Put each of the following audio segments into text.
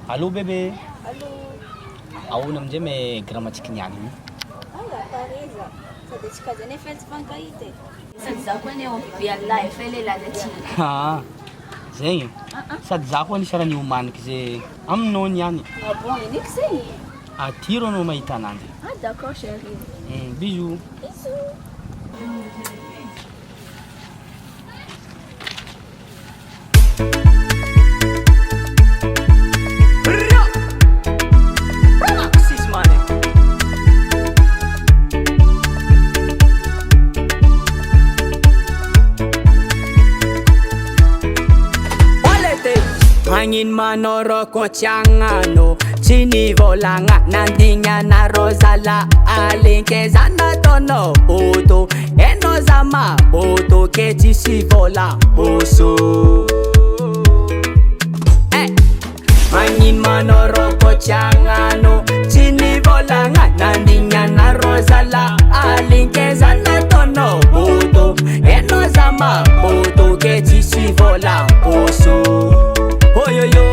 Allô bébé. Allô. Ahoana amin'izay me gramatsika niany iny? Anga pare za. Sady tsy kaza nefa tsy fankahita. Sady za koa ne omby Allah efa lehilahy aty. Zegny. Sady za koa nisy raha niomaniky zay aminao niany. Ah bon, inik zay. Aty rô anao mahita ananjy. Ah d'accord chérie. Bisous. Bisous. Angin manoro kochangano chini volanga nandinya na rosala alinkezana tono poto eno zama poto keti sivola oso Angin manoro kochangano chini volanga nandinya na rosala alinkezana tono poto eno zama poto keti sivola oso Oyoyo,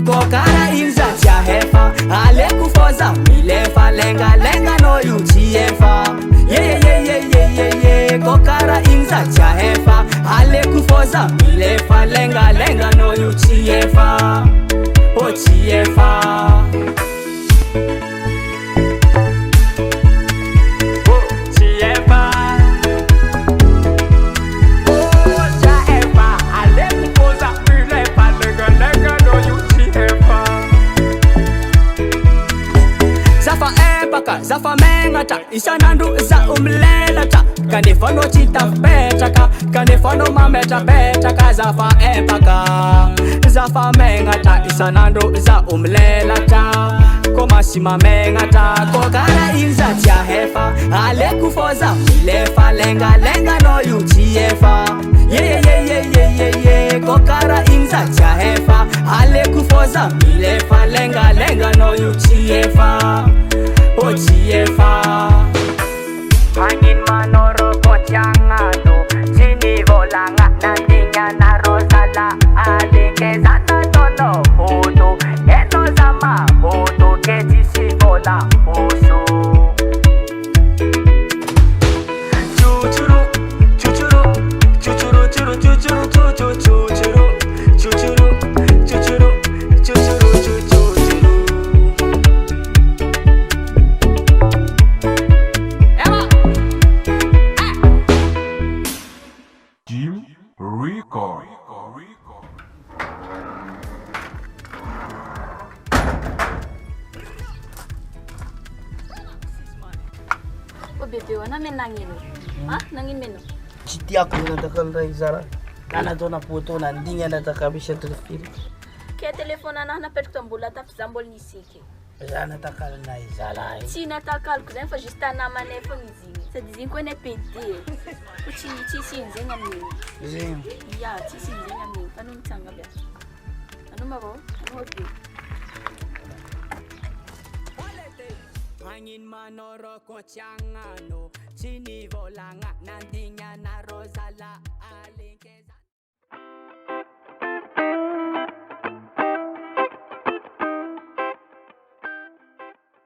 kokara inza tia hefa Ale kufoza, milefa lenga lenga no yutiefa Ye, kokara inza tia hefa Ale kufoza, milefa lenga lenga no yutiefa Otiefa Zafa mengata isanandu za umlelata kanifano chita petaka kanifano mameta petaka zafa mengata isanandu za umlelata komasima mengata kokara inza tia hefa ale kufoza milefa lenga lenga no yutiefa ye kokara inza tia hefa ale kufoza milefa lenga lenga no yutiefa Otiefa Angin manoro kochangano Chini volanga nandinya na rosala Alinkezana tono poto Eno zama poto keti sivola oso Chuchuru, chuchuru, chuchuru, chuchuru, chuchuru, chuchuru, chuchuru, chuchuru, chuchuru, chuchuru, chuchuru Oh bébé, on a mis nangin. Ah, nangin meno. Chiti aku natakal rai zara. Nana to na poto na ndinga natakabisha telefili. Ke telefone na perto mbola tafizambol nisiki. Ja natakal na izala. Si natakal ko fa juste na manefa ngizini. Sa dizin ko ne pede. Chi nzenga mini. Zim. Ya, chi nzenga mini. Panu mtanga be. Anu mabo, anu hobi. Angin manoro kochangano chini volanga nandinya na rosala alinkeza